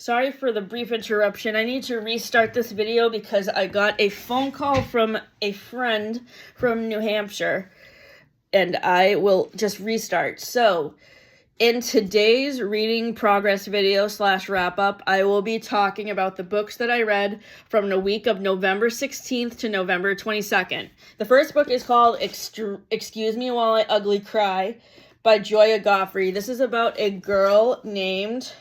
Sorry for the brief interruption. I need to restart this video because I got a phone call from a friend from New Hampshire, and I will just restart. So, in today's reading progress video / wrap up, I will be talking about the books that I read from the week of November 16th to November 22nd. The first book is called Excuse Me While I Ugly Cry by Joya Goffrey. This is about a girl named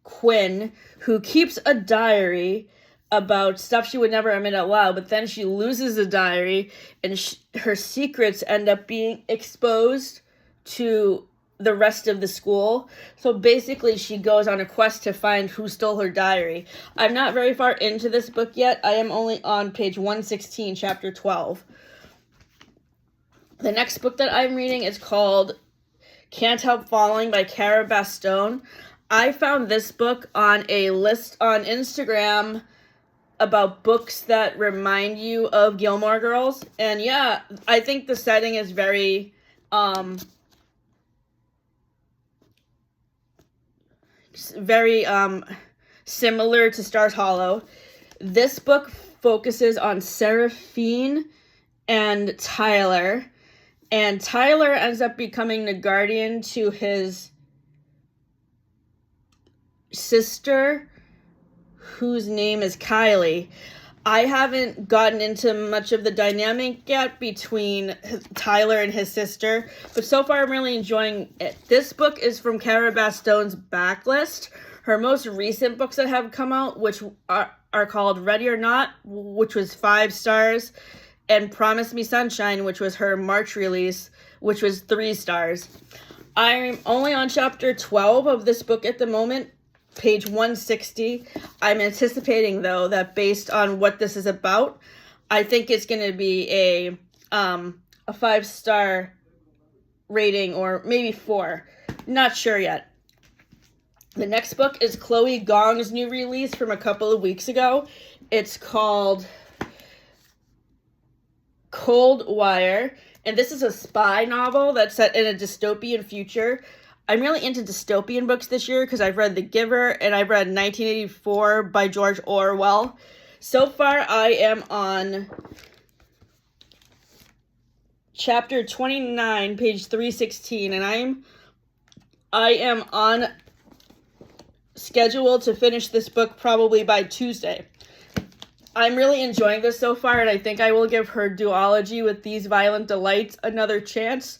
Quinn who keeps a diary about stuff she would never admit out loud, but then she loses the diary and her secrets end up being exposed to the rest of the school. So basically she goes on a quest to find who stole her diary. I'm not very far into this book yet. I am only on page 116, chapter 12. The next book that I'm reading is called Can't Help Falling by Cara Bastone. I found this book on a list on Instagram about books that remind you of Gilmore Girls. And yeah, I think the setting is very similar to Stars Hollow. This book focuses on Seraphine and Tyler. And Tyler ends up becoming the guardian to his sister, whose name is Kylie. I haven't gotten into much of the dynamic yet between Tyler and his sister, but so far I'm really enjoying it. This book is from Cara Bastone's backlist. Her most recent books that have come out, which are called Ready or Not, which was 5 stars, and Promise Me Sunshine, which was her March release, which was 3 stars. I'm only on chapter 12 of this book at the moment, page 160. I'm anticipating, though, that based on what this is about, I think it's going to be a 5-star rating, or maybe 4. Not sure yet. The next book is Chloe Gong's new release from a couple of weeks ago. It's called Cold Wire, and this is a spy novel that's set in a dystopian future. I'm really into dystopian books this year because I've read The Giver and I've read 1984 by George Orwell. So far, I am on chapter 29, page 316, and I am on schedule to finish this book probably by Tuesday. I'm really enjoying this so far, and I think I will give her duology with These Violent Delights another chance,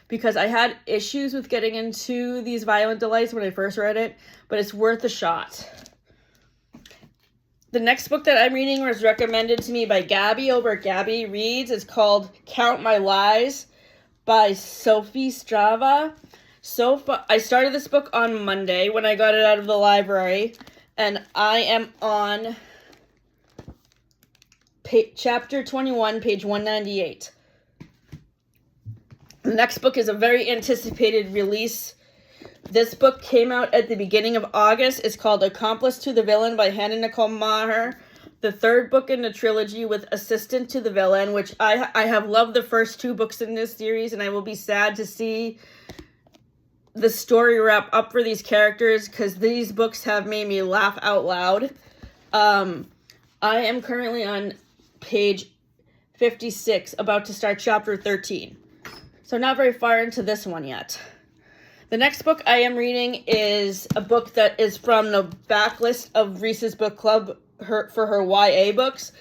because I had issues with getting into These Violent Delights when I first read it, but it's worth a shot. The next book that I'm reading was recommended to me by Gabby over at Gabby Reads. It's called Count My Lies by Sophie Strava. I started this book on Monday when I got it out of the library, and I am on chapter 21, page 198. The next book is a very anticipated release. This book came out at the beginning of August. It's called Accomplice to the Villain by Hannah Nicole Maher. The third book in the trilogy with Assistant to the Villain, which I have loved the first 2 books in this series, and I will be sad to see the story wrap up for these characters because these books have made me laugh out loud. I am currently on page 56, about to start chapter 13. So not very far into this one yet. The next book I am reading is a book that is from the backlist of Reese's Book Club for her YA books.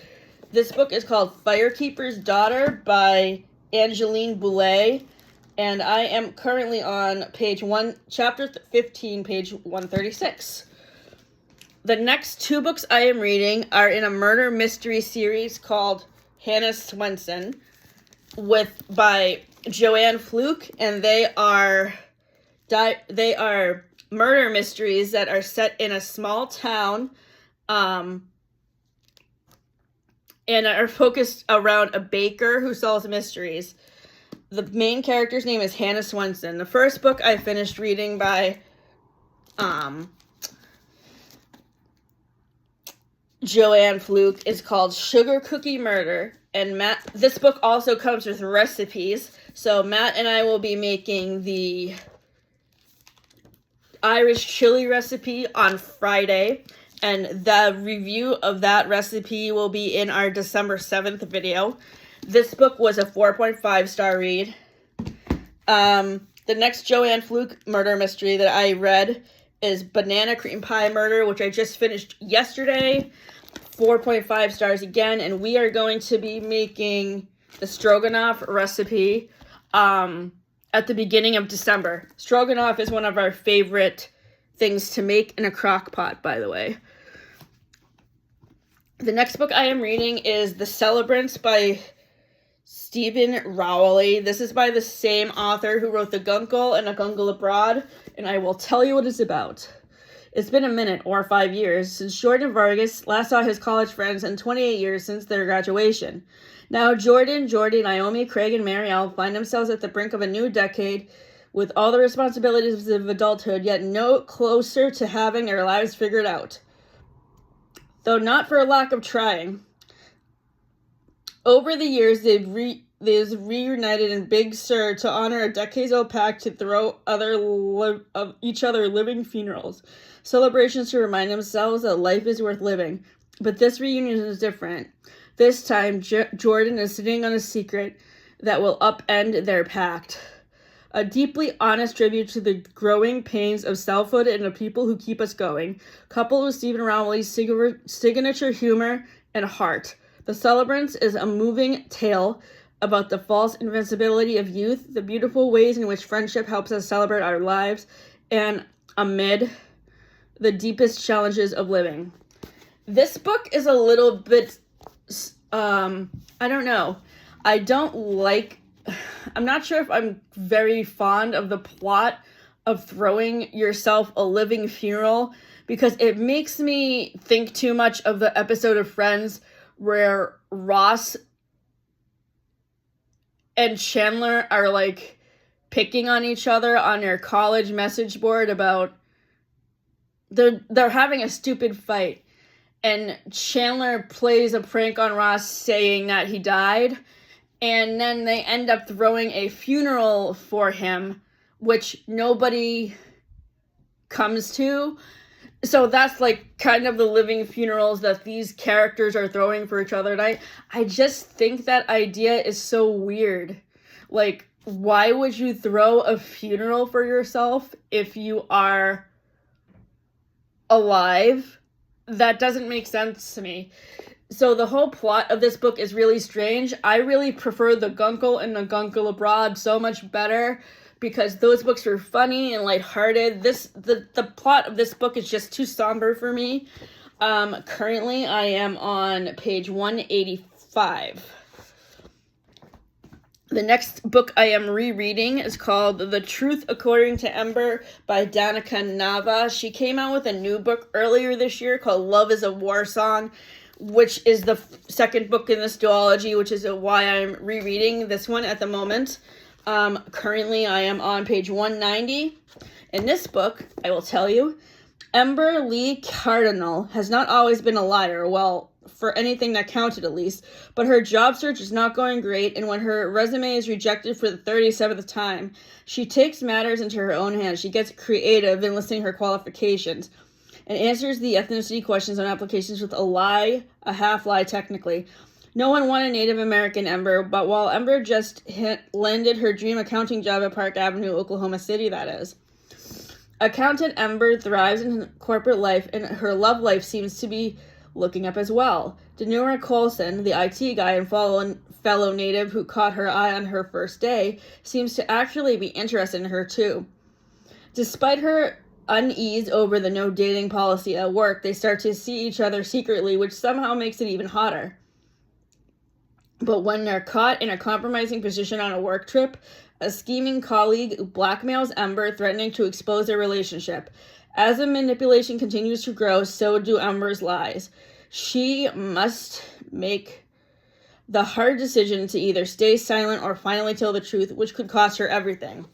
This book is called Firekeeper's Daughter by Angeline Boulay, and I am currently on chapter 15, page 136. The next 2 books I am reading are in a murder mystery series called Hannah Swenson by Joanne Fluke, and they are murder mysteries that are set in a small town and are focused around a baker who solves mysteries. The main character's name is Hannah Swenson. The first book I finished reading by Joanne Fluke is called Sugar Cookie Murder, and this book also comes with recipes, so Matt and I will be making the Irish chili recipe on Friday, and the review of that recipe will be in our December 7th video. This book was a 4.5 star read. The next Joanne Fluke murder mystery that I read is Banana Cream Pie Murder, which I just finished yesterday. 4.5 stars again, and we are going to be making the stroganoff recipe at the beginning of December. Stroganoff is one of our favorite things to make in a crock pot, by the way. The next book I am reading is The Celebrants by Stephen Rowley. This is by the same author who wrote The Guncle and A Guncle Abroad, and I will tell you what it's about. It's been a minute, or 5 years, since Jordan Vargas last saw his college friends and 28 years since their graduation. Now Jordan, Jordy, Naomi, Craig, and Marielle find themselves at the brink of a new decade with all the responsibilities of adulthood, yet no closer to having their lives figured out. Though not for a lack of trying. Over the years, they've reunited in Big Sur to honor a decades-old pact to throw each other living funerals. Celebrations to remind themselves that life is worth living. But this reunion is different. This time, Jordan is sitting on a secret that will upend their pact. A deeply honest tribute to the growing pains of selfhood and the people who keep us going, coupled with Stephen Rowley's signature humor and heart. The Celebrants is a moving tale about the false invincibility of youth, the beautiful ways in which friendship helps us celebrate our lives, and amid the deepest challenges of living. This book is a little bit, I don't know. I'm not sure if I'm very fond of the plot of throwing yourself a living funeral, because it makes me think too much of the episode of Friends where Ross and Chandler are like picking on each other on their college message board about they're having a stupid fight, and Chandler plays a prank on Ross saying that he died, and then they end up throwing a funeral for him, which nobody comes to. So that's like kind of the living funerals that these characters are throwing for each other. And I just think that idea is so weird. Like, why would you throw a funeral for yourself if you are alive? That doesn't make sense to me. So the whole plot of this book is really strange. I really prefer The Guncle and The Guncle Abroad so much better, because those books were funny and lighthearted. The plot of this book is just too somber for me. Currently, I am on page 185. The next book I am rereading is called The Truth According to Ember by Danica Nava. She came out with a new book earlier this year called Love is a War Song, which is the second book in this duology, which is why I'm rereading this one at the moment. Currently, I am on page 190. In this book, I will tell you, Ember Lee Cardinal has not always been a liar, well, for anything that counted at least, but her job search is not going great, and when her resume is rejected for the 37th time, she takes matters into her own hands. She gets creative in listing her qualifications and answers the ethnicity questions on applications with a lie, a half-lie technically. No one wanted Native American Ember, but while Ember just landed her dream accounting job at Park Avenue, Oklahoma City, that is. Accountant Ember thrives in corporate life, and her love life seems to be looking up as well. Denora Colson, the IT guy and fellow Native who caught her eye on her first day, seems to actually be interested in her too. Despite her unease over the no dating policy at work, they start to see each other secretly, which somehow makes it even hotter. But when they're caught in a compromising position on a work trip, a scheming colleague blackmails Ember, threatening to expose their relationship. As the manipulation continues to grow, so do Ember's lies. She must make the hard decision to either stay silent or finally tell the truth, which could cost her everything.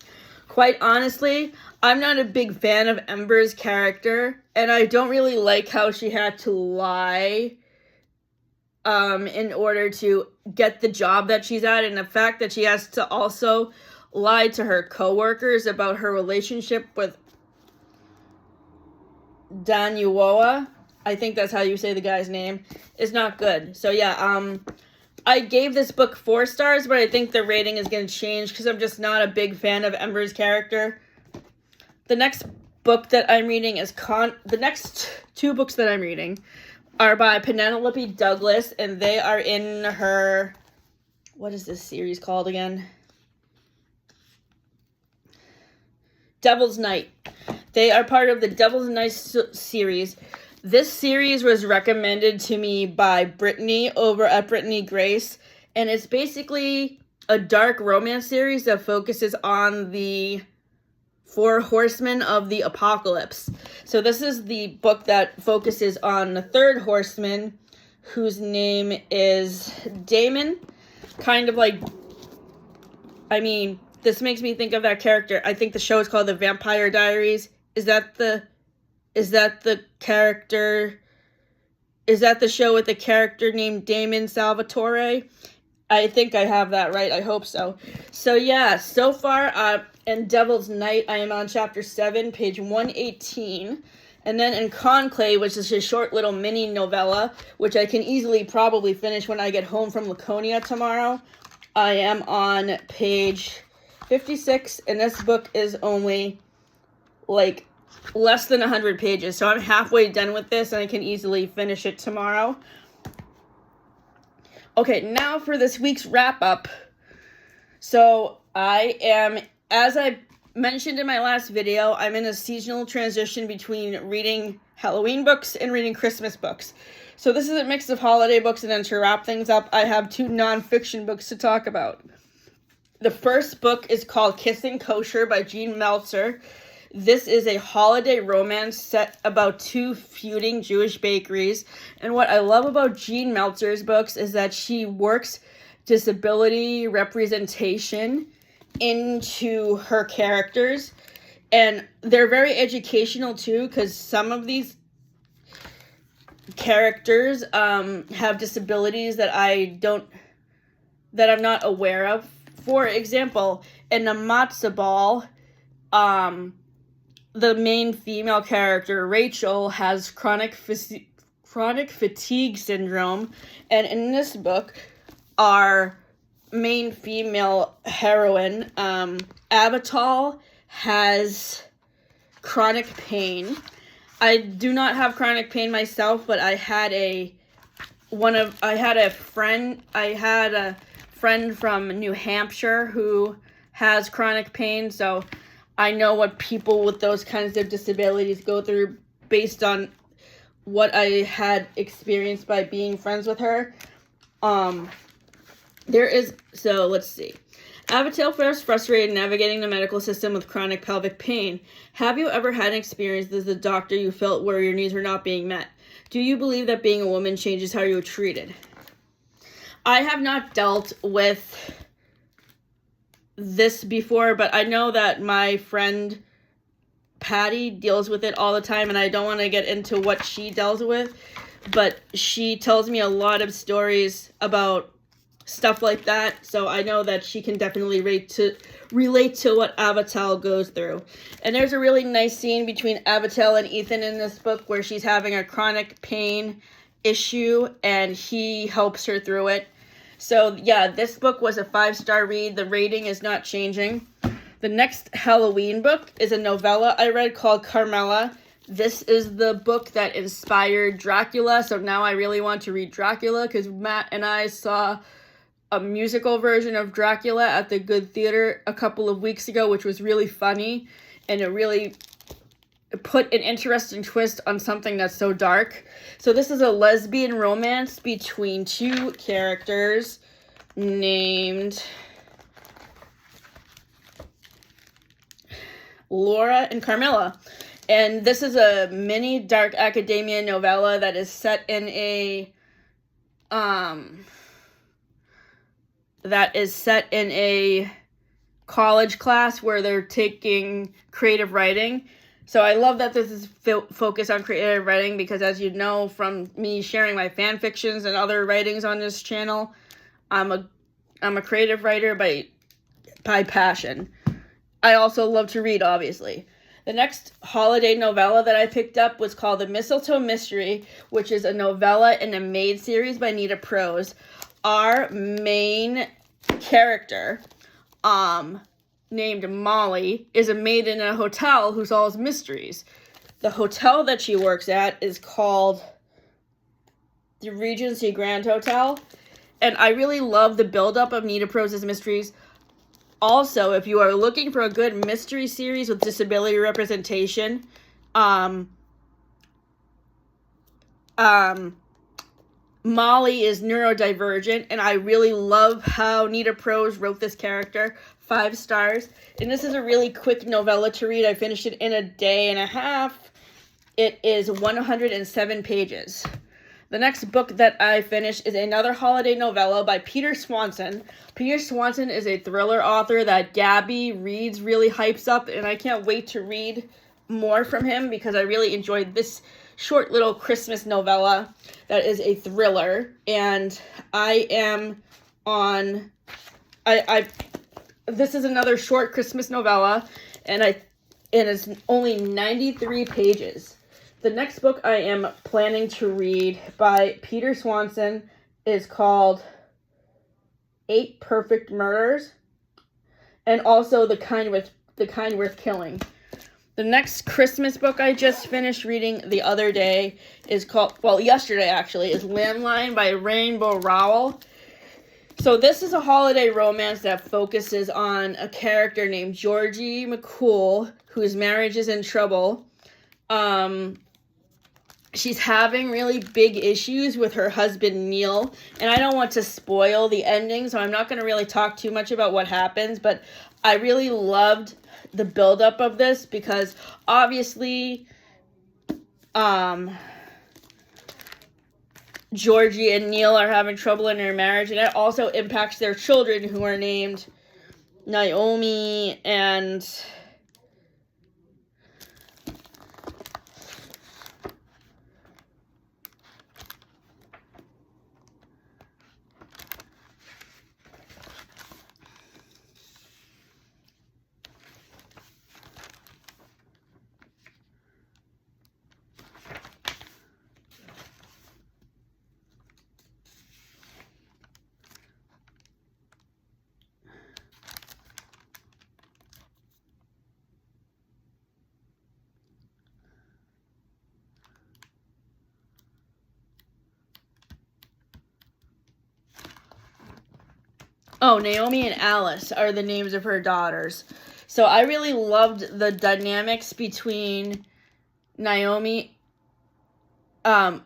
Quite honestly, I'm not a big fan of Ember's character, and I don't really like how she had to lie in order to get the job that she's at, and the fact that she has to also lie to her coworkers about her relationship with Danuoa, I think that's how you say the guy's name, is not good. So yeah, I gave this book 4 stars, but I think the rating is going to change because I'm just not a big fan of Ember's character. The next book that I'm reading is the next 2 books that I'm reading are by Penelope Douglas, and they are in her, what is this series called again? Devil's Night. They are part of the Devil's Night series. This series was recommended to me by Brittany over at Brittany Grace, and it's basically a dark romance series that focuses on the 4 horsemen of the apocalypse. So this is the book that focuses on the 3rd horseman, whose name is Damon. Kind of like, I mean, this makes me think of that character. I think the show is called The Vampire Diaries. Is that the character? Is that the show with the character named Damon Salvatore? I think I have that right. I hope so. So yeah, so far in Devil's Night, I am on chapter 7, page 118. And then in Conclave, which is a short little mini novella, which I can easily probably finish when I get home from Laconia tomorrow, I am on page 56, and this book is only like less than 100 pages, so I'm halfway done with this and I can easily finish it tomorrow. Okay, now for this week's wrap up. So I am, as I mentioned in my last video, I'm in a seasonal transition between reading Halloween books and reading Christmas books. So this is a mix of holiday books, and then to wrap things up, I have 2 nonfiction books to talk about. The first book is called Kissing Kosher by Jean Meltzer. This is a holiday romance set about 2 feuding Jewish bakeries. And what I love about Jean Meltzer's books is that she works disability representation into her characters. And they're very educational too, because some of these characters have disabilities that I'm not aware of. For example, in the matzo ball, the main female character, Rachel, has chronic fatigue syndrome, and in this book, our main female heroine, Avital, has chronic pain. I do not have chronic pain myself, but I had a friend from New Hampshire who has chronic pain, so I know what people with those kinds of disabilities go through based on what I had experienced by being friends with her. So let's see. Avital feels frustrated navigating the medical system with chronic pelvic pain. Have you ever had an experience as a doctor you felt where your needs were not being met? Do you believe that being a woman changes how you were treated? I have not dealt with this before, but I know that my friend Patty deals with it all the time, and I don't want to get into what she deals with, but she tells me a lot of stories about stuff like that, so I know that she can definitely relate to what Avital goes through. And there's a really nice scene between Avital and Ethan in this book where she's having a chronic pain issue and he helps her through it. So yeah, this book was a 5-star read. The rating is not changing. The next Halloween book is a novella I read called Carmela. This is the book that inspired Dracula, so now I really want to read Dracula because Matt and I saw a musical version of Dracula at the Good Theater a couple of weeks ago, which was really funny, and it really put an interesting twist on something that's so dark. So this is a lesbian romance between 2 characters named Laura and Carmela. And this is a mini dark academia novella that is set in a college class where they're taking creative writing. So I love that this is focused on creative writing because, as you know from me sharing my fan fictions and other writings on this channel, I'm a creative writer by passion. I also love to read, obviously. The next holiday novella that I picked up was called The Mistletoe Mystery, which is a novella in a Maid series by Nita Prose. Our main character, named Molly, is a maid in a hotel who solves mysteries. The hotel that she works at is called the Regency Grand Hotel, and I really love the buildup of Nita Prose's mysteries. Also, if you are looking for a good mystery series with disability representation, Molly is neurodivergent, and I really love how Nita Prose wrote this character. 5 stars. And this is a really quick novella to read. I finished it in a day and a half. It is 107 pages. The next book that I finished is another holiday novella by Peter Swanson. Peter Swanson is a thriller author that Gabby Reads really hypes up, and I can't wait to read more from him because I really enjoyed this short little Christmas novella that is a thriller. And I am on... This is another short Christmas novella, and it's only 93 pages. The next book I am planning to read by Peter Swanson is called 8 Perfect Murders, and also The Kind Worth Killing. The next Christmas book I just finished reading the other day is yesterday actually, is Landline by Rainbow Rowell. So this is a holiday romance that focuses on a character named Georgie McCool, whose marriage is in trouble. She's having really big issues with her husband, Neil, and I don't want to spoil the ending, so I'm not going to really talk too much about what happens, but I really loved the buildup of this because obviously, Georgie and Neil are having trouble in their marriage, and it also impacts their children, who are named Naomi and... Naomi and Alice are the names of her daughters. So I really loved the dynamics between Naomi,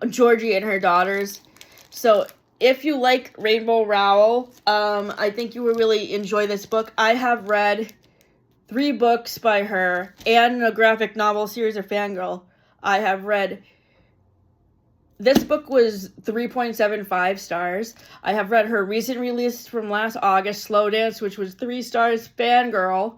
Georgie, and her daughters. So if you like Rainbow Rowell, I think you will really enjoy this book. I have read 3 books by her and a graphic novel series of Fangirl. I have read... This book was 3.75 stars. I have read her recent release from last August, Slow Dance, which was 3 stars. Fangirl,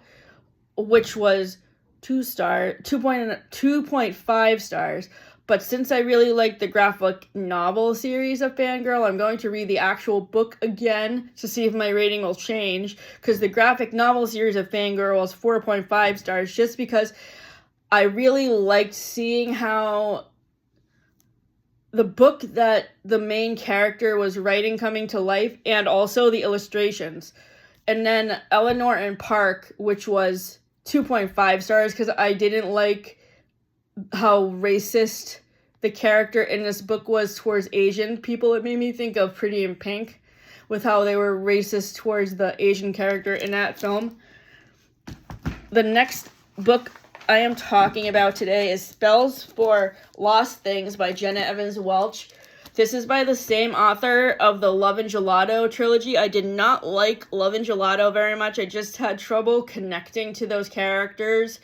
which was 2.5 stars. But since I really like the graphic novel series of Fangirl, I'm going to read the actual book again to see if my rating will change. Because the graphic novel series of Fangirl was 4.5 stars, just because I really liked seeing how the book that the main character was writing coming to life, and also the illustrations. And then Eleanor and Park, which was 2.5 stars, because I didn't like how racist the character in this book was towards Asian people. It made me think of Pretty in Pink, with how they were racist towards the Asian character in that film. The next book I am talking about today is Spells for Lost Things by Jenna Evans Welch. This is by the same author of the Love and Gelato trilogy. I did not like Love and Gelato very much. I just had trouble connecting to those characters.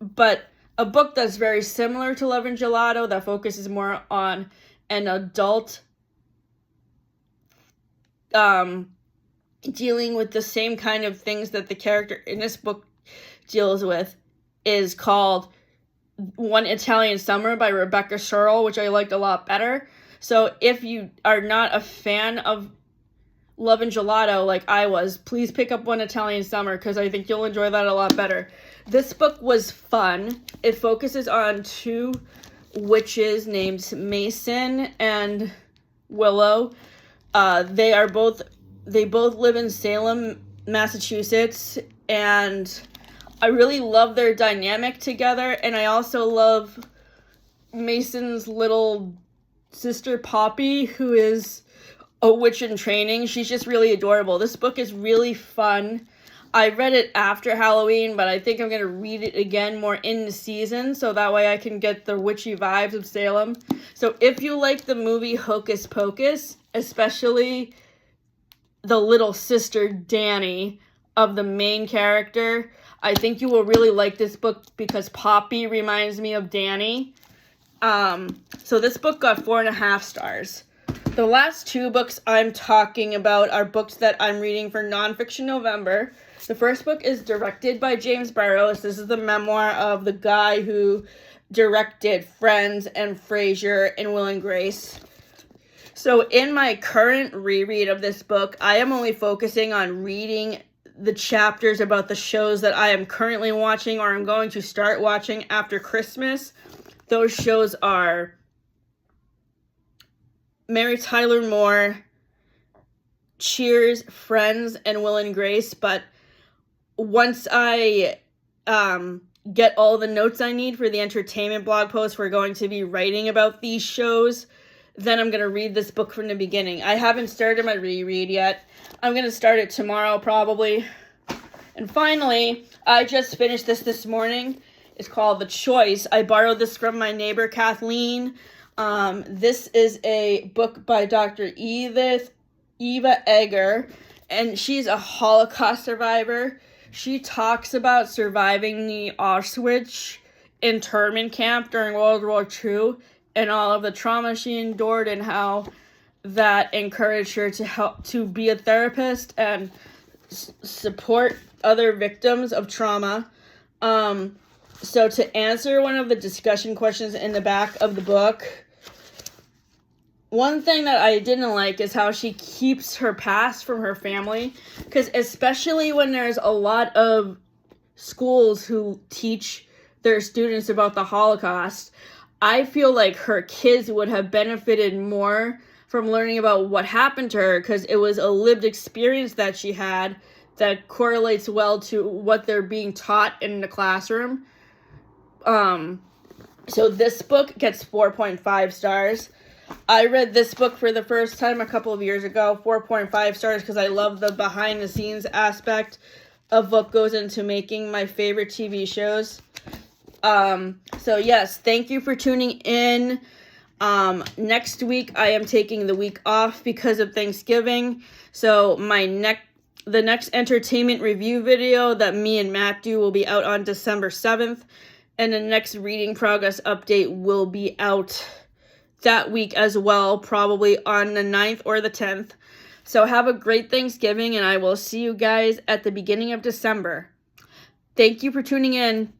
But a book that's very similar to Love and Gelato that focuses more on an adult dealing with the same kind of things that the character in this book deals with is called One Italian Summer by Rebecca Searle, which I liked a lot better. So if you are not a fan of Love and Gelato like I was, please pick up One Italian Summer, because I think you'll enjoy that a lot better. This book was fun. It focuses on two witches named Mason and Willow. They both live in Salem, Massachusetts, and I really love their dynamic together, and I also love Mason's little sister Poppy, who is a witch in training. She's just really adorable. This book is really fun. I read it after Halloween, but I think I'm going to read it again more in the season, so that way I can get the witchy vibes of Salem. So if you like the movie Hocus Pocus, especially the little sister Danny of the main character, I think you will really like this book because Poppy reminds me of Danny. So this book got 4.5 stars. The last two books I'm talking about are books that I'm reading for Nonfiction November. The first book is directed by James Burrows. This is the memoir of the guy who directed Friends and Frasier and Will and Grace. So in my current reread of this book, I am only focusing on reading the chapters about the shows that I am currently watching or I'm going to start watching after Christmas. Those shows are Mary Tyler Moore, Cheers, Friends, and Will and Grace. But once I get all the notes I need for the entertainment blog post we're going to be writing about these shows, then I'm going to read this book from the beginning. I haven't started my reread yet. I'm going to start it tomorrow probably. And finally, I just finished this morning. It's called The Choice. I borrowed this from my neighbor Kathleen. This is a book by Dr. Eva Eger, and she's a Holocaust survivor. She talks about surviving the Auschwitz internment camp during World War II and all of the trauma she endured and how that encouraged her to be a therapist and support other victims of trauma. So to answer one of the discussion questions in the back of the book, one thing that I didn't like is how she keeps her past from her family, because especially when there's a lot of schools who teach their students about the Holocaust, I feel like her kids would have benefited more from learning about what happened to her, because it was a lived experience that she had that correlates well to what they're being taught in the classroom. So this book gets 4.5 stars. I read this book for the first time a couple of years ago, 4.5 stars, because I love the behind the scenes aspect of what goes into making my favorite TV shows. So yes, thank you for tuning in. Next week I am taking the week off because of Thanksgiving. So the next entertainment review video that me and Matt do will be out on December 7th. And the next reading progress update will be out that week as well, probably on the 9th or the 10th. So have a great Thanksgiving, and I will see you guys at the beginning of December. Thank you for tuning in.